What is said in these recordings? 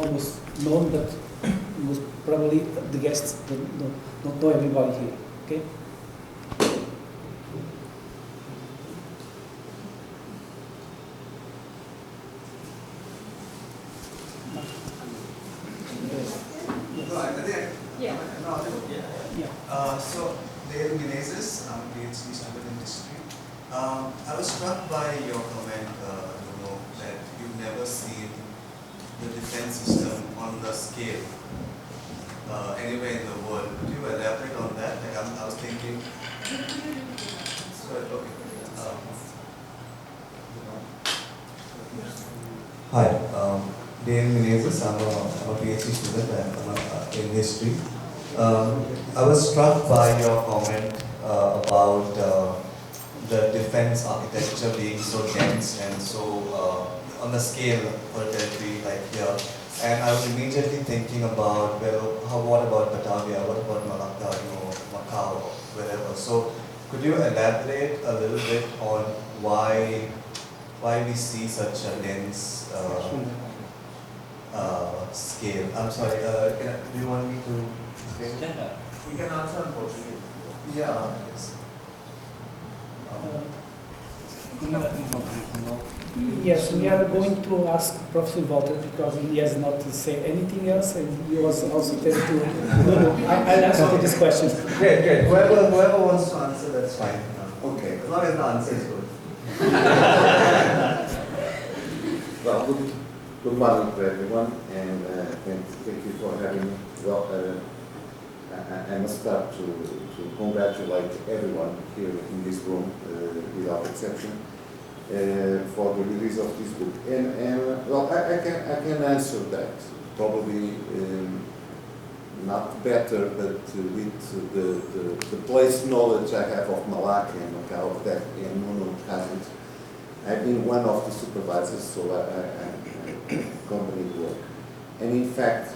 almost known, but most probably the guests don't know everybody here. Okay. So, Dale Menezes, I'm PhD student in history. I was struck by your comment, Nuno, that you've never seen the defense system on the scale anywhere in the world. Could you elaborate on that? Like I was thinking. Sorry, okay. Hi, Dale Menezes. I'm a PhD student in history. I was struck by your comment about the defense architecture being so dense and so on the scale for a territory like here. And I was immediately thinking about, well, what about Batavia, what about Malacca, Macau, wherever. So could you elaborate a little bit on why we see such a dense scale? I'm sorry, do you want me to? We can answer in Portuguese. Yeah, yes. Yes, we are going to ask Professor Walter because he has not to say anything else, and he was also there to. I'll answer this question. Great. Whoever wants to answer, that's fine. Okay, as long as the answer is good. Well, good morning to everyone, and thank you for having me. Well, I must start to congratulate everyone here in this room, without exception, for the release of this book. And well, I can answer that probably not better, but with the place knowledge I have of Malacca and Macau that Nuno hasn't. I've been one of the supervisors, so I accompanied work. And in fact,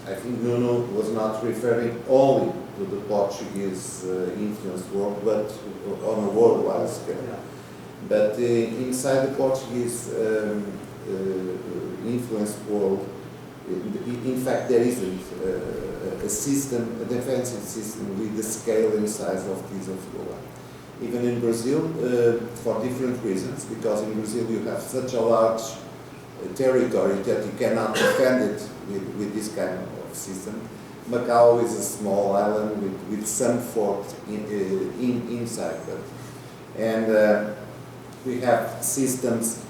I think Nuno was not referring only to the Portuguese influenced world, but on a worldwide scale. Yeah. But inside the Portuguese influenced world, in fact, there isn't a system, a defensive system with the scale and size of this of Goa. Even in Brazil, for different reasons, because in Brazil you have such a large territory that you cannot defend it with this kind of system. Macau is a small island with some fort inside it. And we have systems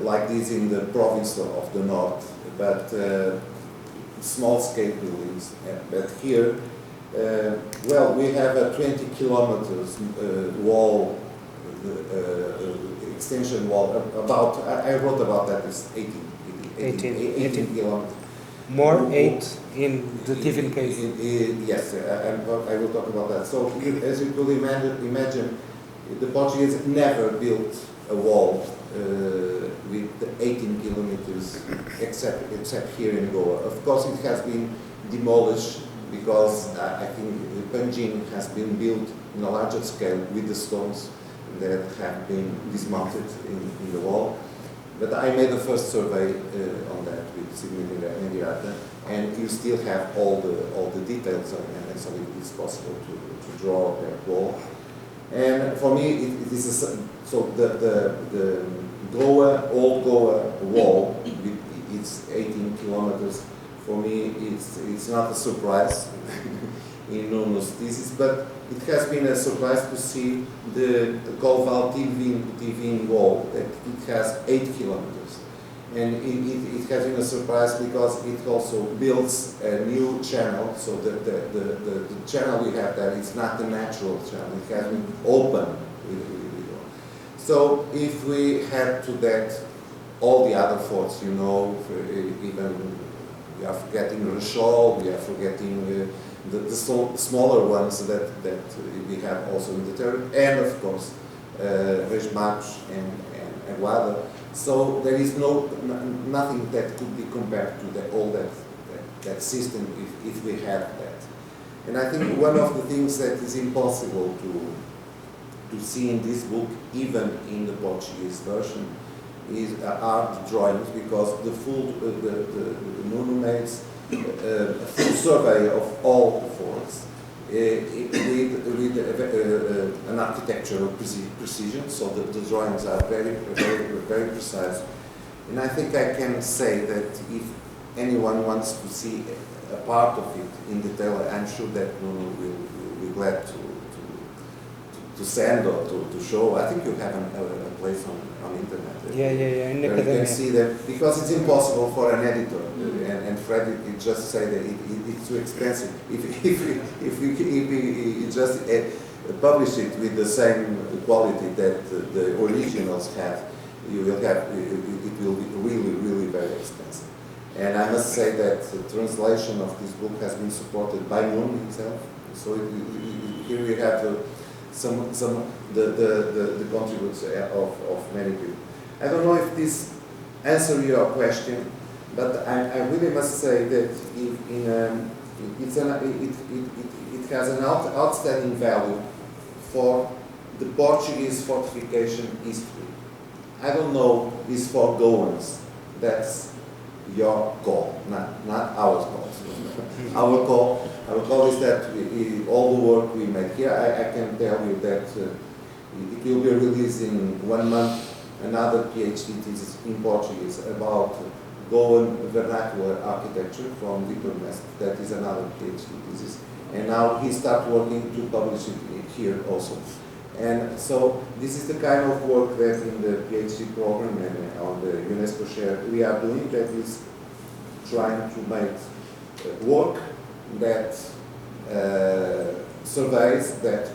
like this in the province of the north, but small-scale buildings. But here, well, we have a 20 kilometers wall, extension wall, about, I wrote about that, it's 18 kilometers. More 8 in the Tiffin case. Yes, I will talk about that. So, as you could imagine, the Portuguese never built a wall with 18 kilometers, except here in Goa. Of course, it has been demolished because I think Panjin has been built in a larger scale with the stones that have been dismounted in the wall. But I made the first survey on that with Sigmund, and you still have all the details on it, and so it is possible to draw that wall. And for me, it is so the old Goa wall, it's 18 kilometers. For me, it's not a surprise in Nuno's thesis, but it has been a surprise to see the Colval Tivin wall, that it has 8 kilometers. And it has been a surprise because it also builds a new channel, so the channel we have there is not the natural channel, it has been open. So if we add to that all the other forts, even we are forgetting Rechol, we are forgetting the smaller ones that we have also in the territory, and of course Reis Magos and Guada. So there is nothing that could be compared to all that system if we had that. And I think one of the things that is impossible to see in this book, even in the Portuguese version, are the drawings, because the full the Nuno makes a full survey of all the forts with an architectural precision. So the drawings are very precise. And I think I can say that if anyone wants to see a part of it in detail, I'm sure that Nuno will be glad to send or to show. I think you have a place on internet. Yeah, in where you can see that, because it's impossible for an editor, and Frederick just say that it's too expensive. If we just publish it with the same quality that the originals have, you will have it will be really very expensive. And I must say that the translation of this book has been supported by Nuno himself. So here we have the contributions of many people. I don't know if this answers your question, but I really must say that it has an outstanding value for the Portuguese fortification history. I don't know is for Goans. That's your call, not our call. Our call is that all the work we make here. I can tell you that it will be released in 1 month. Another PhD thesis in Portuguese about Goan vernacular architecture from Victor Mestre. That is another PhD thesis. And now he starts working to publish it here also. And so this is the kind of work that in the PhD program and on the UNESCO share we are doing, that is trying to make work that surveys that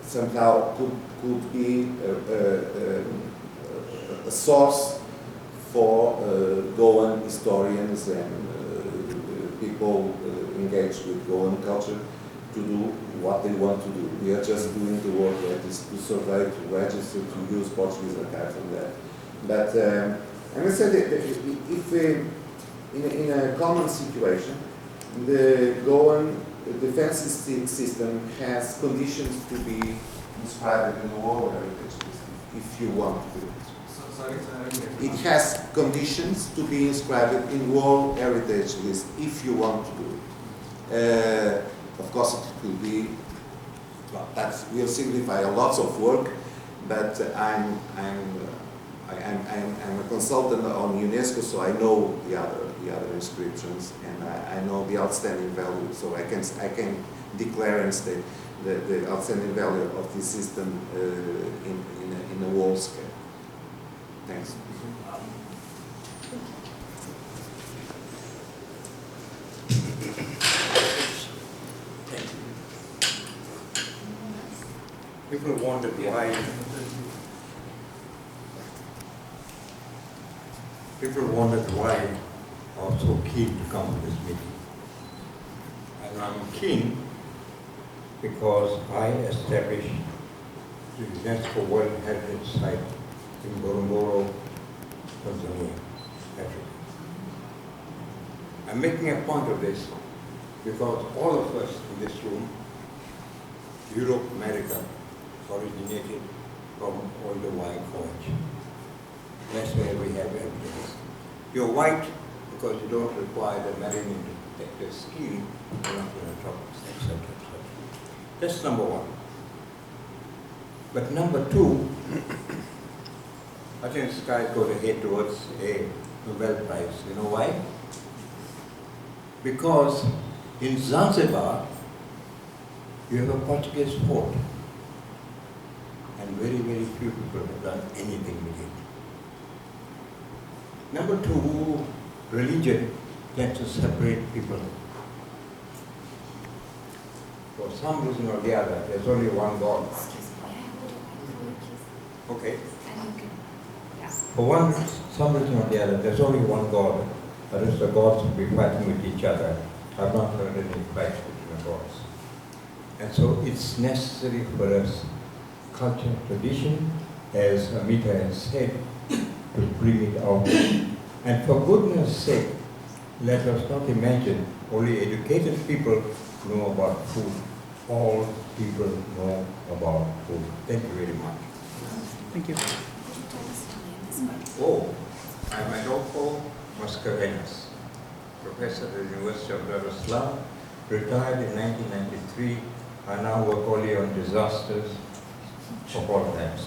somehow could be a source for Goan historians and people engaged with Goan culture to do what they want to do. We are just doing the work that is to survey, to register, to use Portuguese archives and that. But I must say that if in a common situation, the Goan defense system has conditions to be inscribed in the World Heritage List, if you want to do it. It has conditions to be inscribed in World Heritage List, if you want to do it. Of course, it will be, well, that will signify a lot of work, but I'm a consultant on UNESCO, so I know the other inscriptions, and I know the outstanding value. So I can declare and state the outstanding value of this system in a world scale. Thanks. People wondered why. People wondered why I was so keen to come to this meeting. And I'm keen because I established the UNESCO World Heritage Site in Ngorongoro, Tanzania, Africa. I'm making a point of this because all of us in this room, Europe, America, originated from older white voyage. That's where we have evidence. You're white because you don't require the melanin to protect your skin, you're not in a trouble, etc. That's number one. But number two, I think the sky is going to head towards a Nobel Prize. You know why? Because in Zanzibar, you have a Portuguese fort, and very few people have done anything with it. Number two, religion tends to separate people. For some reason or the other, there's only one God. Okay. For some reason or the other, there's only one God. The rest of the gods will be fighting with each other. I've not heard any fights between the gods. And so it's necessary for us, culture, tradition, as Amita has said, to bring it out. And for goodness sake, let us not imagine only educated people know about food. All people know about food. Thank you very much. Thank you. Oh, I'm Adolfo Mascarenas, professor at the University of Dar es Salaam, retired in 1993. I now work only on disasters of all types.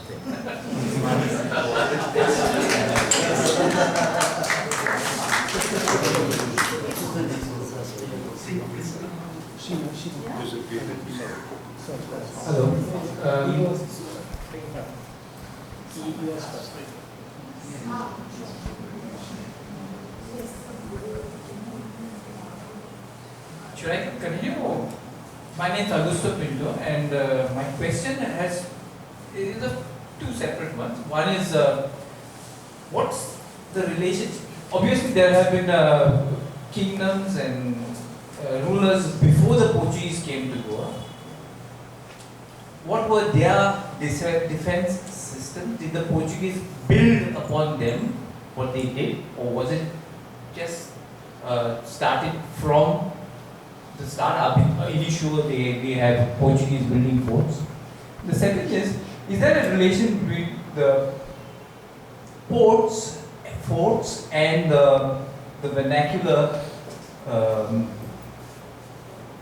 Hello. Should I continue? My name is Augusto Pinto, and my question is two separate ones. One is, what's the relationship? Obviously, there have been kingdoms and rulers before the Portuguese came to Goa. What were their defense systems? Did the Portuguese build upon them what they did, or was it just started from the start? Initially, they had Portuguese building forts. The second is there a relation between the forts and the vernacular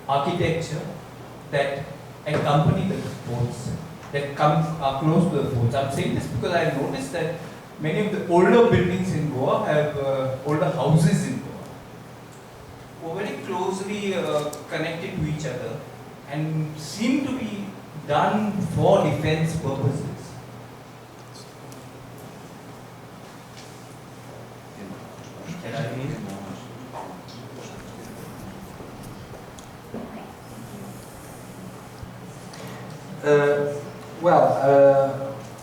architecture that accompany the forts, that are close to the forts? I'm saying this because I noticed that many of the older buildings in Goa have older houses in Goa, were very closely connected to each other and seem to be done for defense purposes. Can I read it?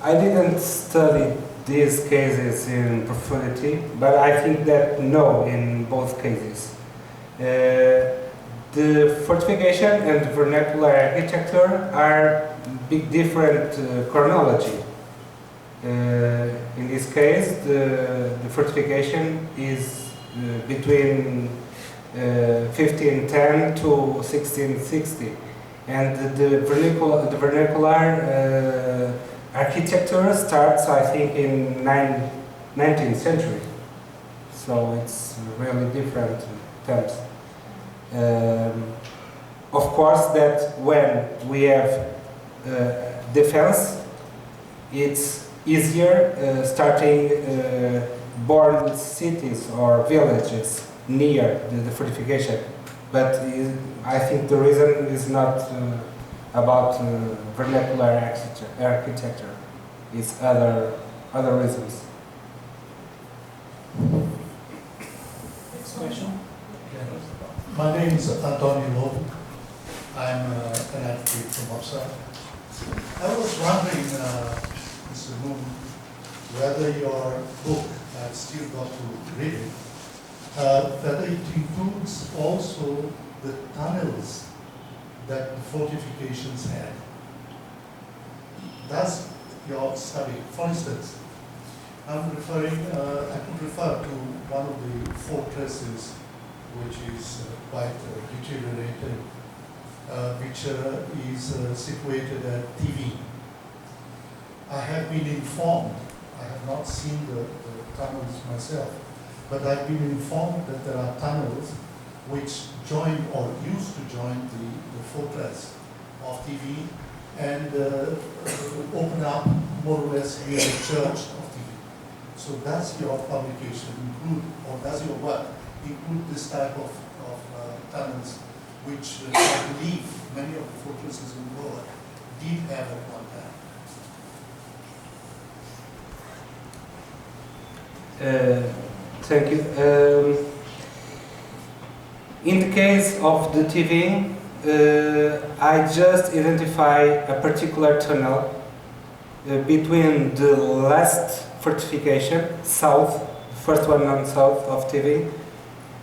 I didn't study these cases in profundity, but I think that no, in both cases. The fortification and the vernacular architecture are big different chronology. In this case, the fortification is between 1510 to 1660, and the vernacular architecture starts, I think, in 19th century. So it's really different terms. Of course, that when we have defense, it's easier starting born cities or villages near the fortification. But I think the reason is not about vernacular architecture. It's other reasons. Next question. My name is Nuno Lopes. I'm an advocate from Upside. I was wondering, Mr. Moon, whether your book, I've still got to read it, whether it includes also the tunnels that the fortifications had. Does your study, for instance, I'm referring, I could refer to one of the fortresses which is quite deteriorated, which is situated at TV. I have been informed, I have not seen the tunnels myself, but I've been informed that there are tunnels which join or used to join the fortress of TV and open up more or less near the church of TV. So does your publication include, or does your work include this type of tunnels, which I believe many of the fortresses in Goa did have at one time? Thank you. In the case of the TV, I just identify a particular tunnel between the last fortification, south, the first one on south of TV,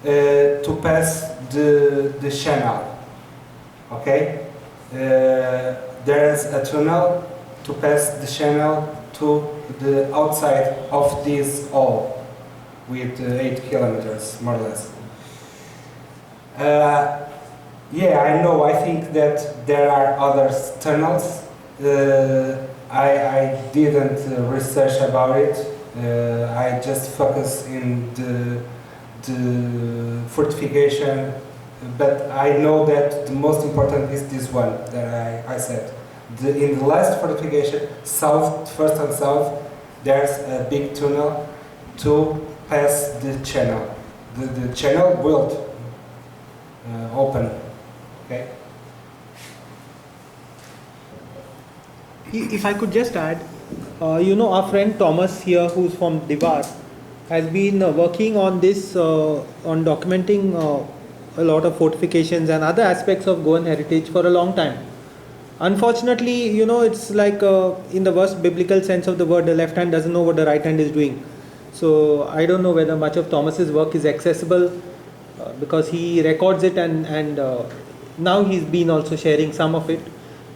to pass the channel. Okay? There's a tunnel to pass the channel to the outside of this hall with 8 kilometers, more or less. Yeah, I know. I think that there are other tunnels. I didn't research about it, I just focus in the fortification, but I know that the most important is this one that I said. In the last fortification, south, first and south, there's a big tunnel to pass the channel. The channel will open. Okay. If I could just add, our friend Thomas here, who's from Divar, has been working on this, on documenting a lot of fortifications and other aspects of Goan heritage for a long time. Unfortunately, it's like in the worst biblical sense of the word, the left hand doesn't know what the right hand is doing. So I don't know whether much of Thomas's work is accessible because he records it and now he's been also sharing some of it.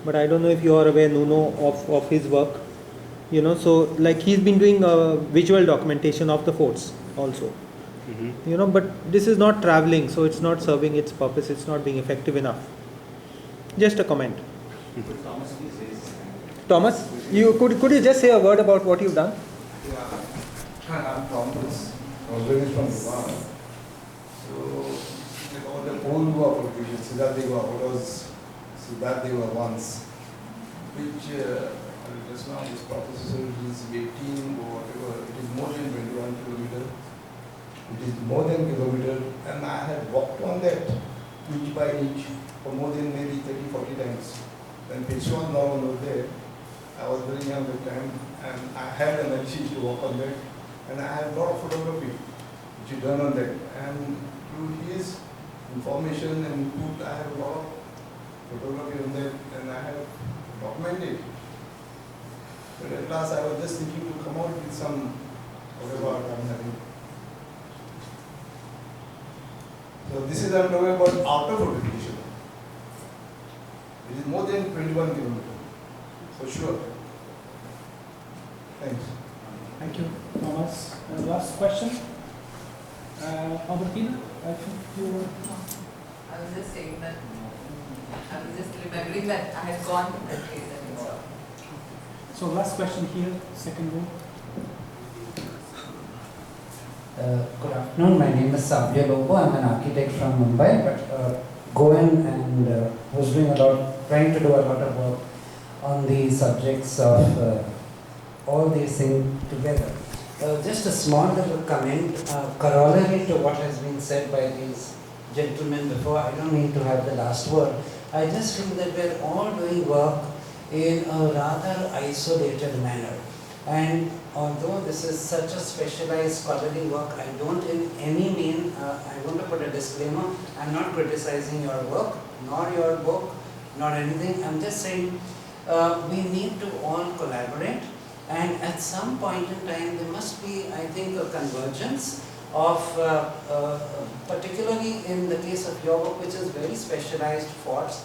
But I don't know if you are aware, Nuno, of his work. So like he's been doing visual documentation of the forts also. Mm-hmm. But this is not traveling, so it's not serving its purpose. It's not being effective enough. Just a comment. Thomas, could you just say a word about what you've done? Yeah, I'm Thomas, originally from Divar. So, about the old Goa fortification, Siddhartha, what was Siddhartha once, which just now this professor is 18 or whatever, it is more than 21 kilometers. It is more than kilometer, and I had walked on that inch by inch for more than maybe 30-40 times. When Peshwan Norman was there, I was very young at the time, and I had an urge to walk on that, and I had a lot of photography which you done on that. And through his information and input, I have a lot of photography on that, and I have documented. But at last, I was just thinking to come out with some whatever I'm having. So this is I'm talking about outer fortification. It is more than 21 kilometers, for sure. Thanks. Thank you, Thomas. Last question. Albertina, I think you were... I was just saying that, I was just remembering that I had gone to that place anymore. So last question here, second row. Good afternoon, my name is Savya Lobo. I'm an architect from Mumbai, but Goan and was doing trying to do a lot of work on the subjects of all these things together. Just a small little comment, corollary to what has been said by these gentlemen before. I don't need to have the last word. I just feel that we're all doing work in a rather isolated manner. And although this is such a specialized scholarly work, I don't in any mean, I want to put a disclaimer, I'm not criticizing your work, nor your book, nor anything. I'm just saying we need to all collaborate, and at some point in time there must be, I think, a convergence of, particularly in the case of your book, which is very specialized forts.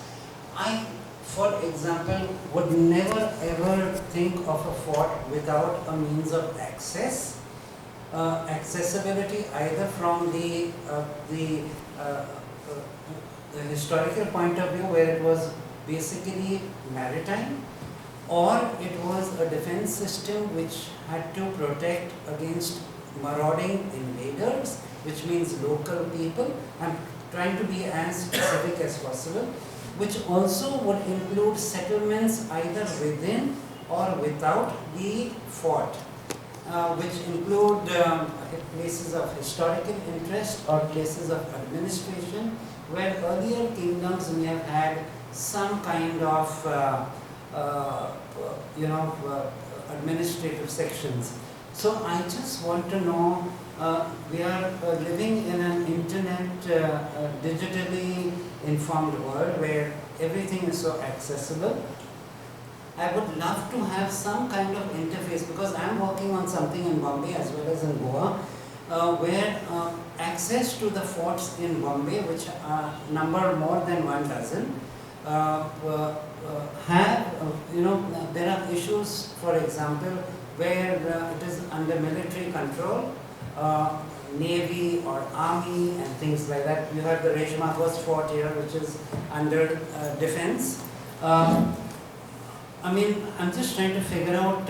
I, for example, would never ever think of a fort without a means of access, accessibility either from the historical point of view, where it was basically maritime, or it was a defense system which had to protect against marauding invaders, which means local people. I'm trying to be as specific as possible, which also would include settlements either within or without the fort, which include places of historical interest or places of administration, where earlier kingdoms may have had some kind of administrative sections. So I just want to know, we are living in an internet, digitally informed world where everything is so accessible. I would love to have some kind of interface, because I am working on something in Bombay as well as in Goa, where access to the forts in Bombay, which number more than 1 dozen, there are issues, for example, where it is under military control, Navy or Army and things like that. You have the Reshma First Fort here, which is under defense. I mean, I'm just trying to figure out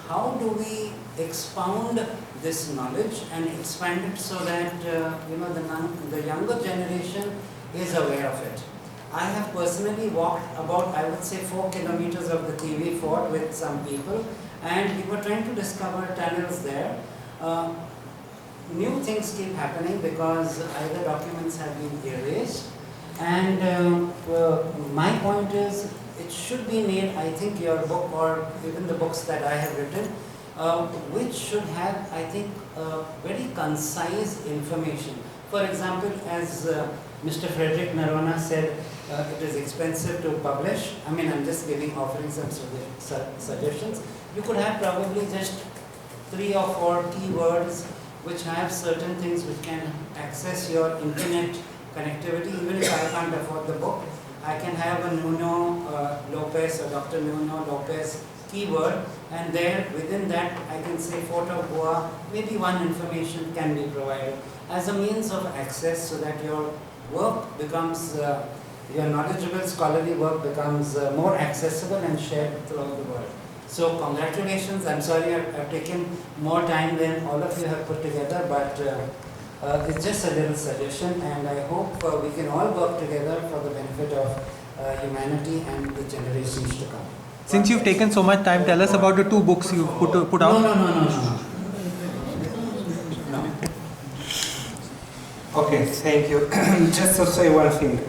how do we expound this knowledge and expand it so that the younger generation is aware of it. I have personally walked about, I would say, 4 kilometers of the TV fort with some people, and we were trying to discover tunnels there. New things keep happening because either documents have been erased, and my point is, it should be made, I think your book or even the books that I have written, which should have, I think, very concise information. For example, as Mr. Frederick Noronha said, it is expensive to publish. I mean, I'm just offering some suggestions. You could have probably just 3 or 4 keywords which have certain things which can access your internet connectivity. Even if I can't afford the book, I can have a Nuno Lopes or Dr. Nuno Lopes keyword, and there within that I can say Fort of Goa, maybe one information can be provided as a means of access so that your work becomes, your knowledgeable scholarly work becomes more accessible and shared throughout the world. So congratulations, I'm sorry I've taken more time than all of you have put together, but it's just a little suggestion, and I hope we can all work together for the benefit of humanity and the generations to come. Since you've taken so much time, tell us about the 2 books you put out. No. Okay, thank you. Just to say one thing.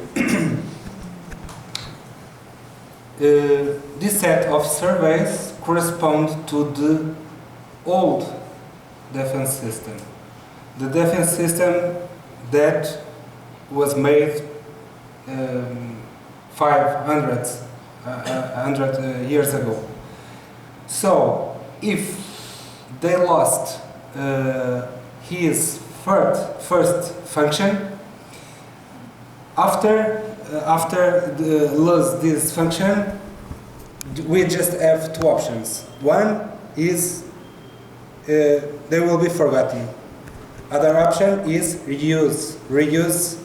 This set of surveys correspond to the old defense system. The defense system that was made 100 years ago. So, if they lost his first function, after lose this function, we just have 2 options. One is they will be forgotten. Other option is reuse. Reuse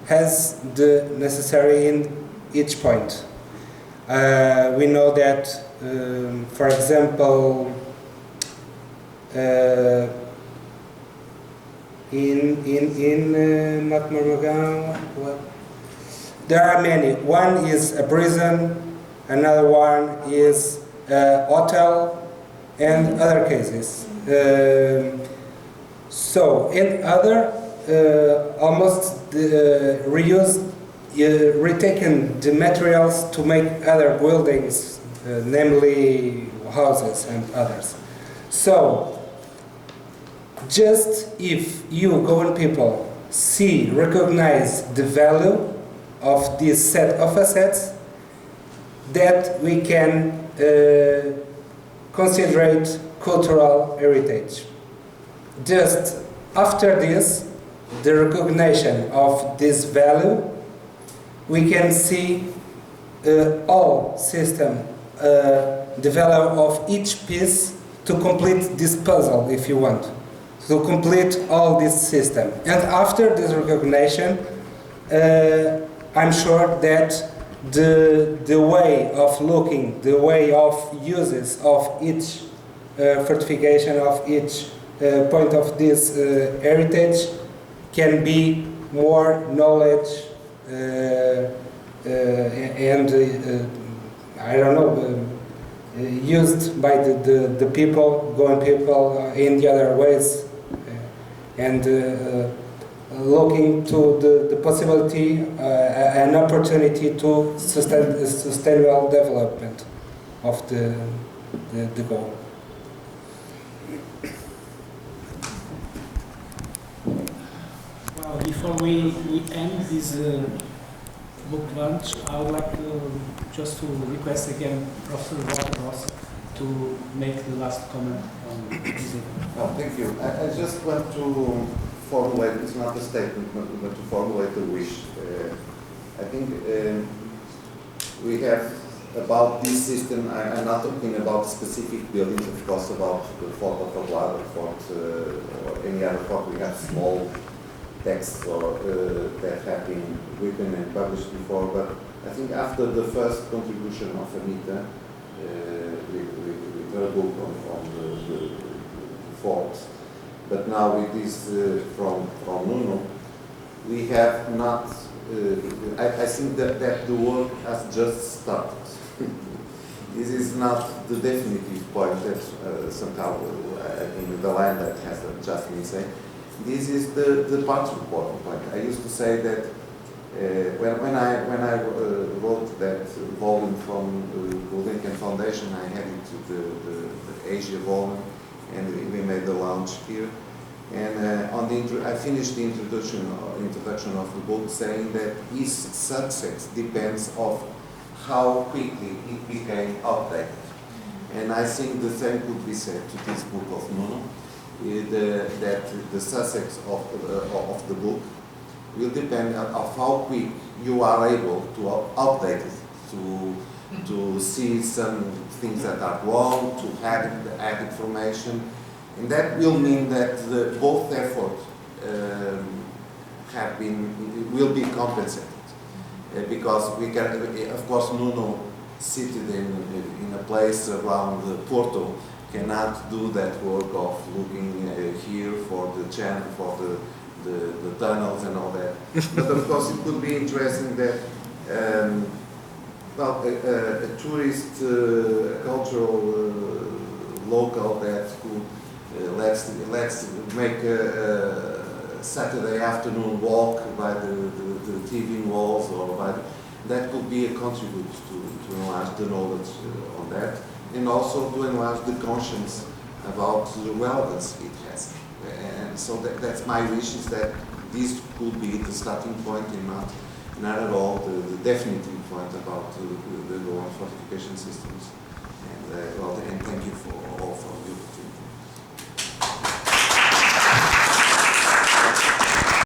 has the necessary in each point. We know that, for example, in not Morgan, well, there are many. One is a prison, another one is a hotel, and other cases. So in other, almost reused, retaken the materials to make other buildings, namely houses and others. So just if you Goan people recognize the value of this set of assets, that we can consider cultural heritage. Just after this, the recognition of this value, we can see all system, the value of each piece to complete this puzzle, if you want, to complete all this system. And after this recognition, I'm sure that the way of looking, the way of uses of each fortification, of each point of this heritage can be more knowledge and I don't know, used by the people, Goan people in the other ways, and looking to the possibility, an opportunity to sustainable development of the goal. Well, before we end this book launch, I would like just to request again Professor Walter Ross to make the last comment on this event. Oh, thank you. I just want to formulate, it's not a statement, but to formulate a wish. I think we have about this system, I'm not talking about specific buildings, of course, about the Fort of Aguada, Fort, or any other fort. We have small texts or that have been written and published before, but I think after the first contribution of Anita with her book on the forts. But now with this from Nuno, we have not, I think that the work has just started. This is not the definitive point that somehow in the line that has just been said. This is the part important point. I used to say that when I wrote that volume from the Lincoln Foundation, I had it to the Asia volume, and we made the launch here. And I finished the introduction of the book saying that its success depends on how quickly it became outdated. And I think the same could be said to this book of Nuno, that the success of the book will depend on how quick you are able to update it, to see some things that are wrong, to add information. And that will mean that both efforts will be compensated. Because we can, of course, Nuno, seated in a place around Porto, cannot do that work of looking here for the channel, for the tunnels and all that. But of course, it could be interesting that, a tourist, cultural local that could, let's make a Saturday afternoon walk by the TV walls, or that could be a contribute to enlarge the knowledge on that, and also to enlarge the conscience about the relevance it has. And so that's my wish, is that this could be the starting point and not at all the definitive point about the fortification systems. And and thank you all for the opportunity.